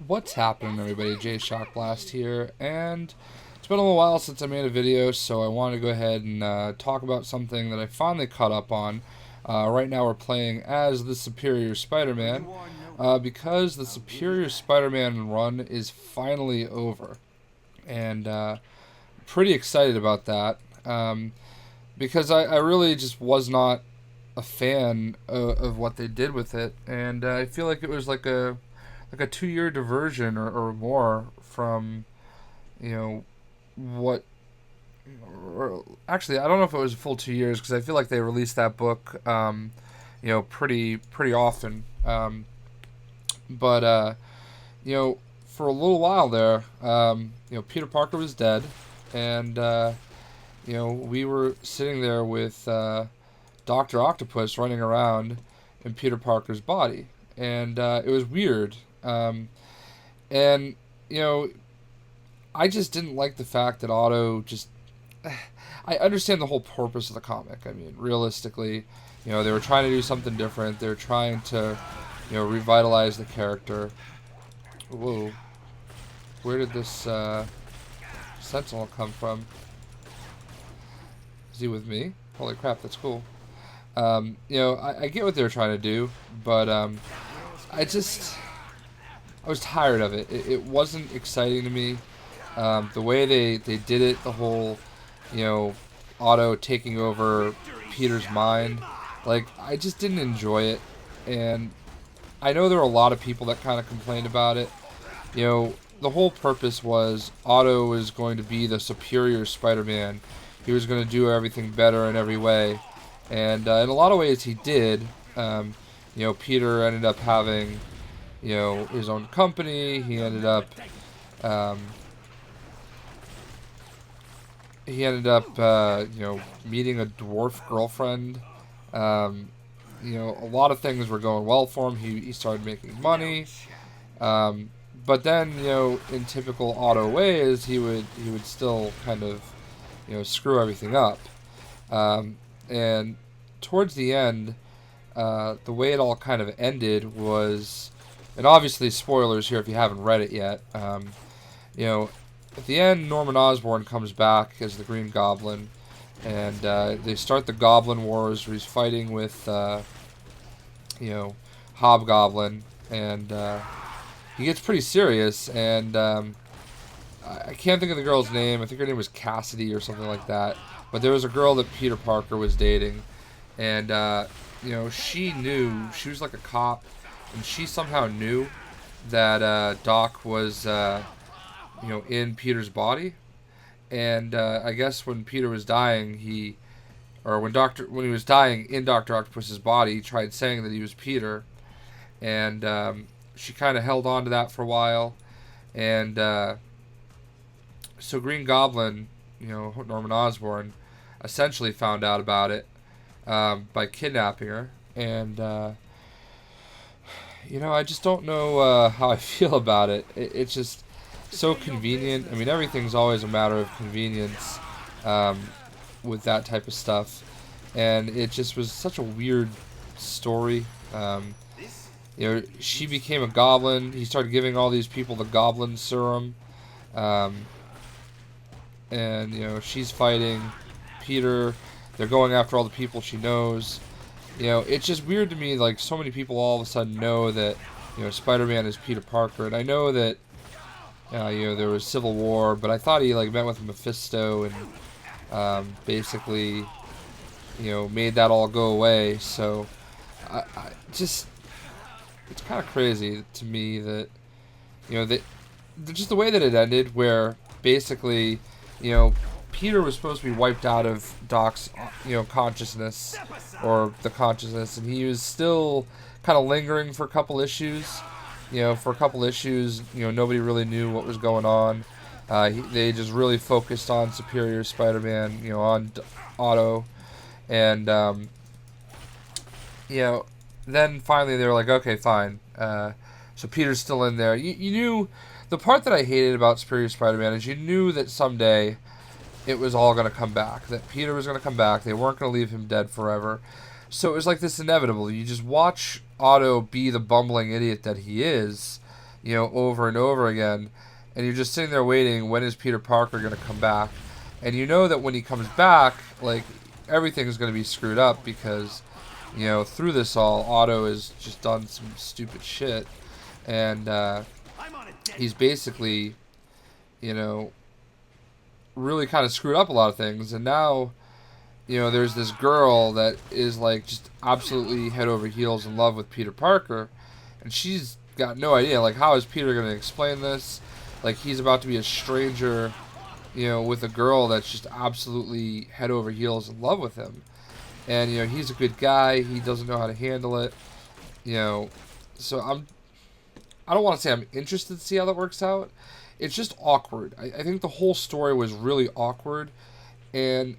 What's happening, everybody? Jay Shock Blast here, and it's been a little while since I made a video, so I wanted to go ahead and talk about something that I finally caught up on. Right now, we're playing as the Superior Spider-Man because the Superior Spider-Man run is finally over, and pretty excited about that because I really just was not a fan of what they did with it, and I feel like it was like a 2 year diversion or more from what or actually I don't know if it was a full 2 years because I feel like they released that book pretty often, but for a little while there, Peter Parker was dead, and we were sitting there with Dr. Octopus running around in Peter Parker's body, and it was weird. And you know, I just didn't like the fact that Otto just. I understand the whole purpose of the comic. I mean, realistically, they were trying to do something different. They were trying to, revitalize the character. Whoa, where did this Sentinel come from? Is he with me? Holy crap, that's cool. I get what they were trying to do, but I just I was tired of it. It wasn't exciting to me. The way they did it, the whole, you know, Otto taking over Peter's mind, like, I just didn't enjoy it. And I know there were a lot of people that kind of complained about it. The whole purpose was Otto was going to be the superior Spider-Man. He was going to do everything better in every way. And in a lot of ways he did. Peter ended up having his own company. Um, he ended up meeting a dwarf girlfriend. A lot of things were going well for him. He started making money. But then, in typical Otto ways, he would still kind of, screw everything up. And towards the end, the way it all kind of ended was, and obviously spoilers here if you haven't read it yet. At the end, Norman Osborn comes back as the Green Goblin, and they start the Goblin Wars, where he's fighting with, Hobgoblin, and he gets pretty serious, and I can't think of the girl's name. I think her name was Cassidy or something like that. But there was a girl that Peter Parker was dating, and she knew, she was like a cop, and she somehow knew that Doc was in Peter's body. And I guess when Peter was dying, when he was dying in Doctor Octopus's body, he tried saying that he was Peter, and she kind of held on to that for a while, and so Green Goblin, Norman Osborn, essentially found out about it by kidnapping her, and I just don't know how I feel about it. It's just so convenient. I mean, everything's always a matter of convenience with that type of stuff, and it just was such a weird story. She became a goblin. He started giving all these people the goblin serum, and she's fighting Peter. They're going after all the people she knows. It's just weird to me. Like, so many people all of a sudden know that Spider-Man is Peter Parker, and I know that there was Civil War, but I thought he met with Mephisto and basically made that all go away. So I just, it's kind of crazy to me that that just the way that it ended, where basically Peter was supposed to be wiped out of Doc's consciousness, or the consciousness, and he was still kind of lingering for a couple issues. Nobody really knew what was going on. They just really focused on Superior Spider-Man, on Otto, and then finally they were like, okay, fine. So Peter's still in there. You knew, the part that I hated about Superior Spider-Man is you knew that someday it was all going to come back. That Peter was going to come back. They weren't going to leave him dead forever. So it was like this inevitable. You just watch Otto be the bumbling idiot that he is, over and over again, and you're just sitting there waiting, when is Peter Parker going to come back? And you know that when he comes back, like, everything's going to be screwed up because, through this all, Otto has just done some stupid shit, and he's basically, really kind of screwed up a lot of things, and now, there's this girl that is, like, just absolutely head over heels in love with Peter Parker, and she's got no idea, like, how is Peter going to explain this? Like, he's about to be a stranger, with a girl that's just absolutely head over heels in love with him. And, he's a good guy. He doesn't know how to handle it. So I don't want to say I'm interested to see how that works out. It's just awkward. I think the whole story was really awkward. And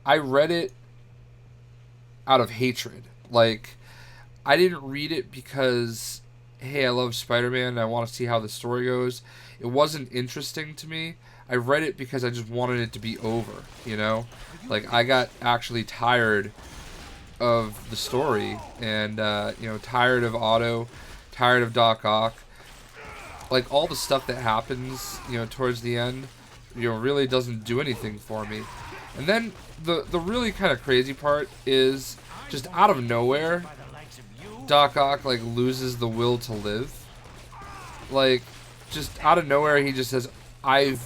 I read it out of hatred. Like, I didn't read it because, hey, I love Spider-Man and I want to see how the story goes. It wasn't interesting to me. I read it because I just wanted it to be over, Like, I got actually tired of the story and, tired of Otto, tired of Doc Ock. Like, all the stuff that happens, towards the end, really doesn't do anything for me. And then the really kind of crazy part is just out of nowhere, Doc Ock, like, loses the will to live. Like, just out of nowhere, he just says, I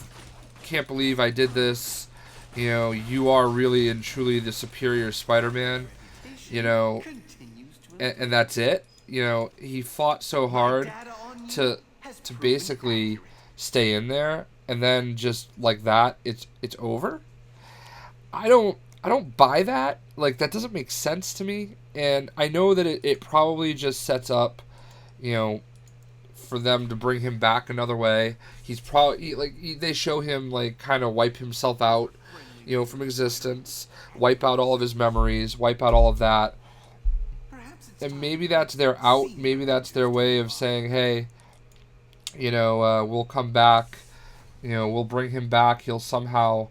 can't believe I did this. You are really and truly the superior Spider-Man. And that's it. He fought so hard to basically stay in there, and then just like that, it's over. I don't buy that. Like, that doesn't make sense to me. And I know that it probably just sets up, for them to bring him back another way. He's probably, they show him, like, kind of wipe himself out, from existence, wipe out all of his memories, wipe out all of that. And maybe that's their out. Maybe that's their way of saying, hey, we'll come back. We'll bring him back. He'll somehow,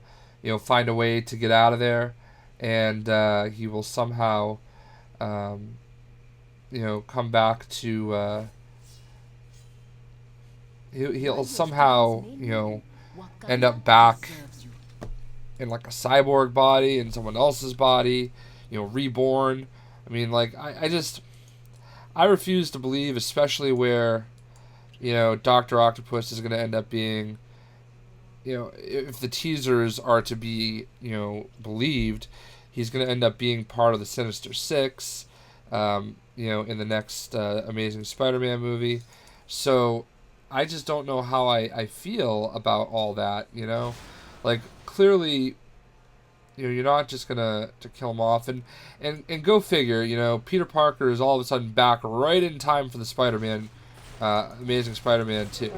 find a way to get out of there. And he will somehow, come back to... he'll somehow, end up back in, like, a cyborg body, in someone else's body, reborn. I mean, like, I refuse to believe, especially where, Dr. Octopus is going to end up being, if the teasers are to be, believed, he's going to end up being part of the Sinister Six, in the next Amazing Spider-Man movie. So I just don't know how I feel about all that, Like, clearly, you're not just gonna to kill him off, and go figure, Peter Parker is all of a sudden back right in time for the Spider-Man, Amazing Spider-Man 2.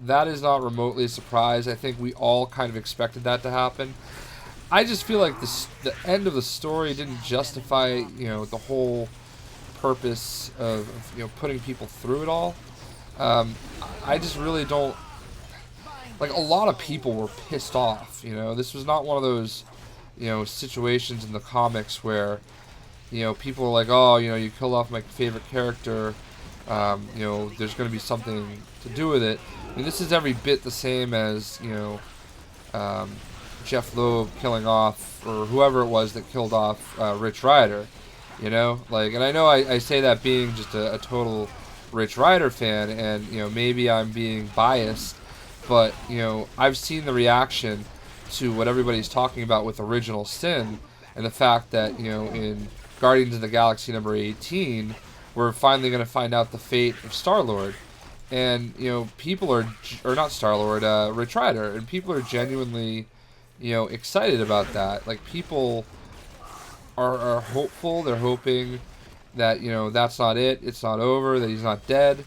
That is not remotely a surprise. I think we all kind of expected that to happen. I just feel like the end of the story didn't justify, the whole purpose of putting people through it all. I just really don't. Like, a lot of people were pissed off, This was not one of those, situations in the comics where, people are like, oh, you killed off my favorite character, there's going to be something to do with it. I mean, this is every bit the same as, Jeff Loeb killing off, or whoever it was that killed off Rich Rider, Like, and I know I say that being just a total Rich Rider fan, and, maybe I'm being biased, but, I've seen the reaction to what everybody's talking about with Original Sin, and the fact that, in Guardians of the Galaxy number 18, we're finally going to find out the fate of Star-Lord. And, people are, or not Star-Lord, Rich Rider, and people are genuinely, excited about that. Like, people are hopeful, they're hoping that, that's not it, it's not over, that he's not dead.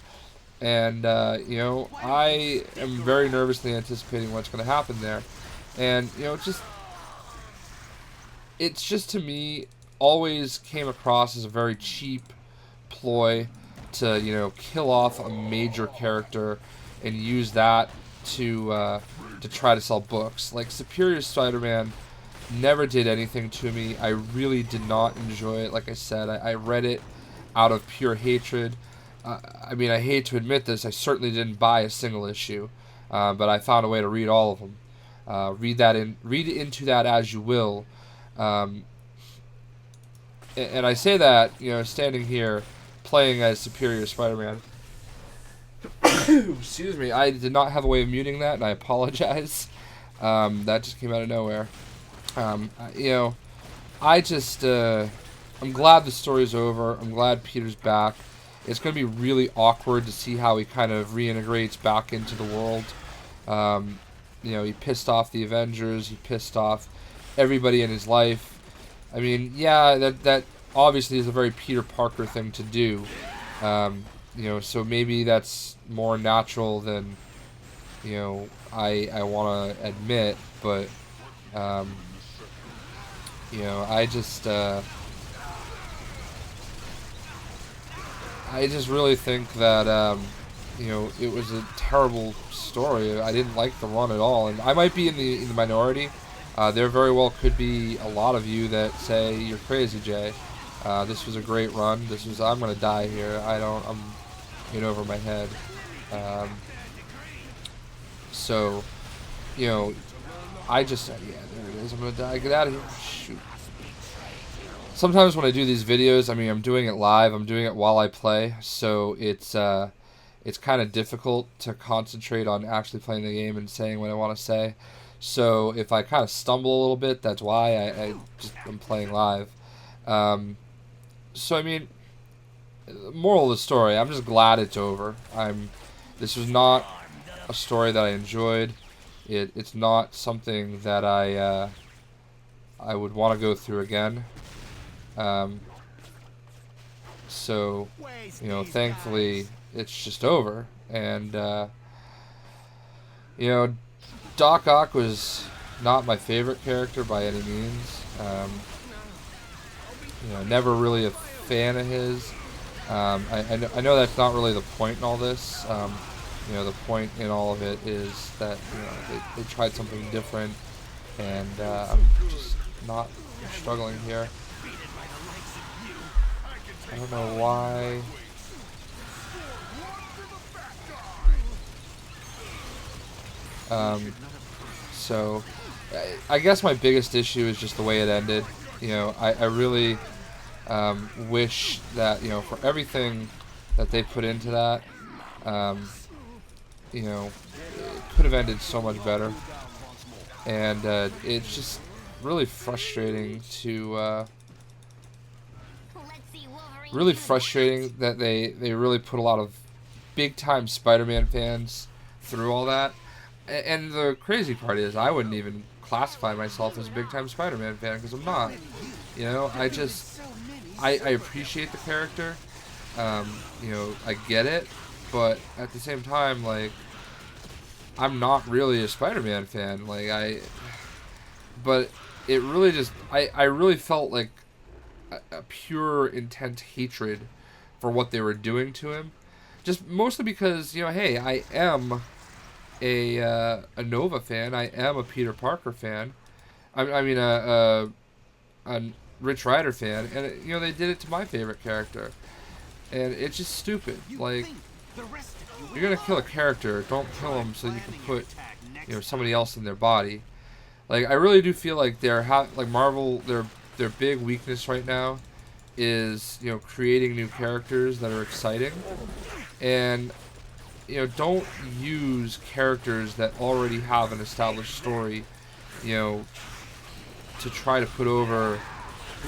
And, I am very nervously anticipating what's going to happen there. And, it's just to me always came across as a very cheap ploy to, kill off a major character and use that to try to sell books. Like, Superior Spider-Man never did anything to me. I really did not enjoy it. Like I said, I read it out of pure hatred. I mean, I hate to admit this, I certainly didn't buy a single issue, but I found a way to read all of them. Read into that as you will. Um, and I say that, standing here playing as Superior Spider-Man. Excuse me, I did not have a way of muting that, and I apologize. That just came out of nowhere. I just, I'm glad the story's over. I'm glad Peter's back. It's going to be really awkward to see how he kind of reintegrates back into the world. He pissed off the Avengers. He pissed off everybody in his life. I mean, yeah, that obviously is a very Peter Parker thing to do. So maybe that's more natural than, I want to admit, but, I just really think that, it was a terrible story. I didn't like the run at all, and I might be in the minority. There very well could be a lot of you that say you're crazy, Jay. This was a great run. I'm gonna die here. I'm in over my head. So, I just there it is. I'm gonna die. Get out of here. Shoot. Sometimes when I do these videos, I mean, I'm doing it live. I'm doing it while I play, so it's kind of difficult to concentrate on actually playing the game and saying what I want to say. So if I kind of stumble a little bit, that's why I'm playing live. So I mean, moral of the story, I'm just glad it's over. This was not a story that I enjoyed. It's not something that I would want to go through again. So, thankfully, it's just over. And, Doc Ock was not my favorite character by any means. Never really a fan of his. I know that's not really the point in all this. The point in all of it is that, they tried something different. And, I'm just not struggling here. I don't know why. So I guess my biggest issue is just the way it ended. I really wish that, for everything that they put into that, it could have ended so much better. And it's just really frustrating to that they really put a lot of big-time Spider-Man fans through all that. And the crazy part is I wouldn't even classify myself as a big-time Spider-Man fan because I'm not. I appreciate the character. I get it. But at the same time, I'm not really a Spider-Man fan. But it really just... I really felt like a pure intent hatred for what they were doing to him, just mostly because hey, I am a Nova fan, I am a Peter Parker fan, I mean a Rich Rider fan, and they did it to my favorite character, and it's just stupid. You're gonna kill a character, don't kill him so you can put somebody else in their body. I really do feel like Marvel, their big weakness right now is, creating new characters that are exciting. And, don't use characters that already have an established story, to try to put over,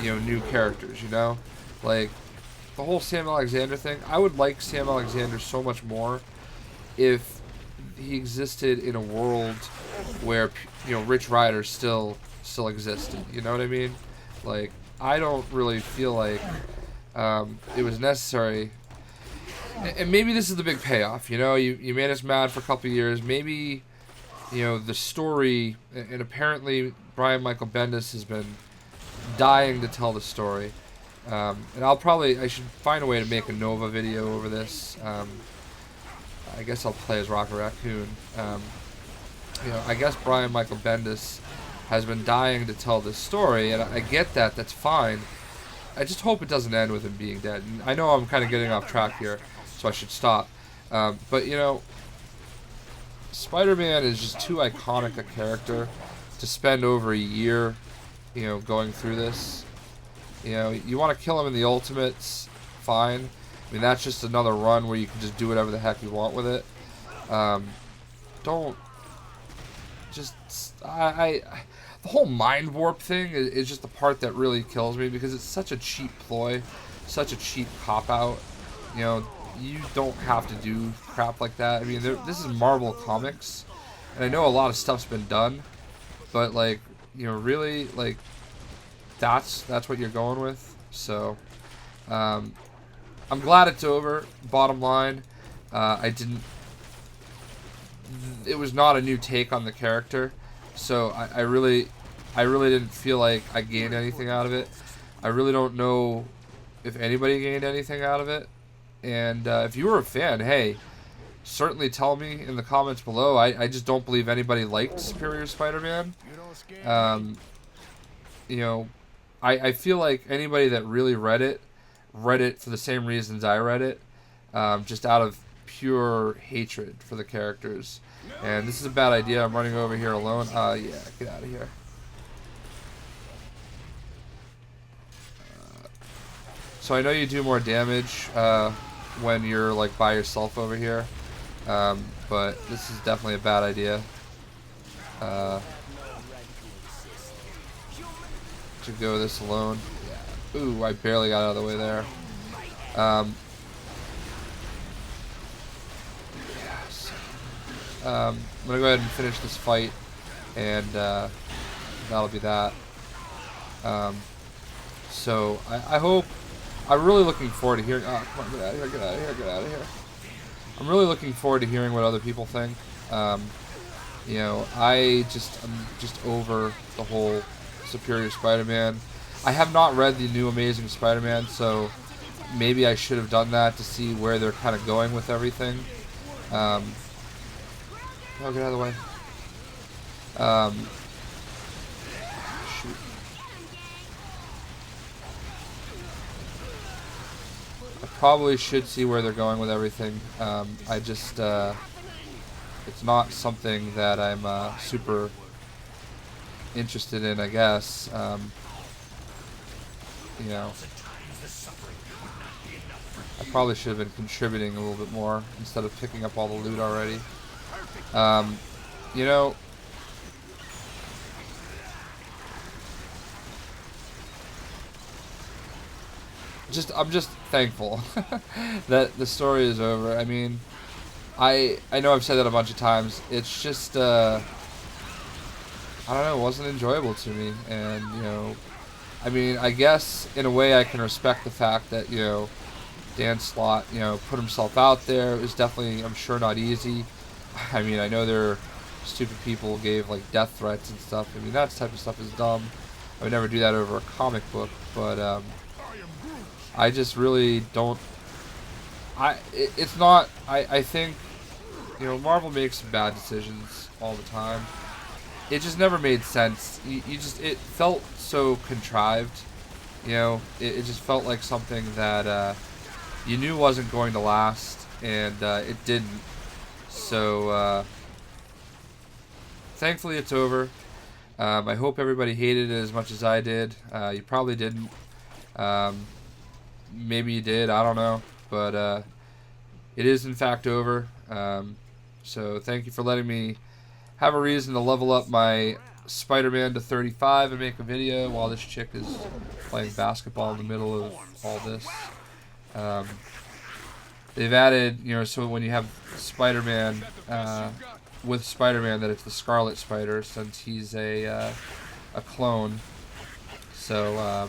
new characters, the whole Sam Alexander thing. I would like Sam Alexander so much more if he existed in a world where, Rich Rider still existed. You know what I mean? I don't really feel like it was necessary. And maybe this is the big payoff, You made us mad for a couple of years. Maybe, the story... And apparently Brian Michael Bendis has been dying to tell the story. And I should find a way to make a Nova video over this. I guess I'll play as Rocket Raccoon. I guess Brian Michael Bendis has been dying to tell this story, and I get that. That's fine. I just hope it doesn't end with him being dead. And I know I'm kind of getting off track here. so I should stop. But you know, Spider-Man is just too iconic a character to spend over a year, you know, going through this. You know, you want to kill him in the Ultimates, fine. I mean, that's just another run where you can just do whatever the heck you want with it. Don't just the whole mind warp thing is just the part that really kills me, because it's such a cheap ploy, such a cheap cop out. You know, you don't have to do crap like that. I mean, this is Marvel Comics, and I know a lot of stuff's been done, but like, you know, really, like, that's what you're going with. So, I'm glad it's over. Bottom line, it was not a new take on the character, so I really didn't feel like I gained anything out of it. I really don't know if anybody gained anything out of it. And if you were a fan, hey, certainly tell me in the comments below. I just don't believe anybody liked Superior Spider-Man. You know, I feel like anybody that really read it for the same reasons I read it, just out of pure hatred for the characters. And this is a bad idea. I'm running over here alone. Yeah, get out of here. So I know you do more damage when you're like by yourself over here, but this is definitely a bad idea. To go this alone. Yeah. Ooh, I barely got out of the way there. I'm gonna go ahead and finish this fight, and that'll be that. So I hope. I'm really looking forward to hearing. Oh, come on, get out of here! Get out of here! Get out of here! I'm really looking forward to hearing what other people think. You know, I'm just over the whole Superior Spider-Man. I have not read the new Amazing Spider-Man, so maybe I should have done that to see where they're kind of going with everything. Oh, get out of the way. Shoot. I probably should see where they're going with everything. I just, it's not something that I'm super interested in, I guess. You know, I probably should have been contributing a little bit more instead of picking up all the loot already. You know, I'm just thankful that the story is over. I mean, I know I've said that a bunch of times. It's just I don't know, it wasn't enjoyable to me. And you know, I mean, I guess in a way I can respect the fact that, you know, Dan Slott, you know, put himself out there. It was definitely, I'm sure, not easy. I mean, I know there are stupid people who gave like death threats and stuff. I mean, that type of stuff is dumb. I would never do that over a comic book, but I just really don't. It's not. I think, you know, Marvel makes bad decisions all the time. It just never made sense. It felt so contrived. You know, it just felt like something that you knew wasn't going to last, and it didn't. So thankfully it's over. I hope everybody hated it as much as I did. You probably didn't. Maybe you did, I don't know. But it is in fact over. So thank you for letting me have a reason to level up my Spider-Man to 35 and make a video while this chick is playing basketball in the middle of all this. They've added, you know, so when you have Spider-Man with Spider-Man, that it's the Scarlet Spider, since he's a clone. So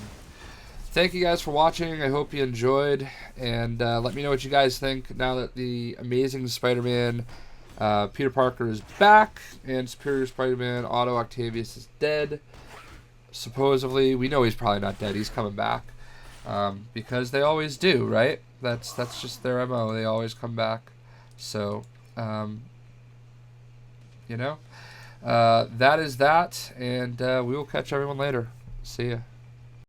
thank you guys for watching. I hope you enjoyed, and let me know what you guys think now that the Amazing Spider-Man Peter Parker is back and Superior Spider-Man Otto Octavius is dead. Supposedly, we know he's probably not dead. He's coming back because they always do, right? That's just their MO. They always come back. So, you know, that is that, and we will catch everyone later. See ya.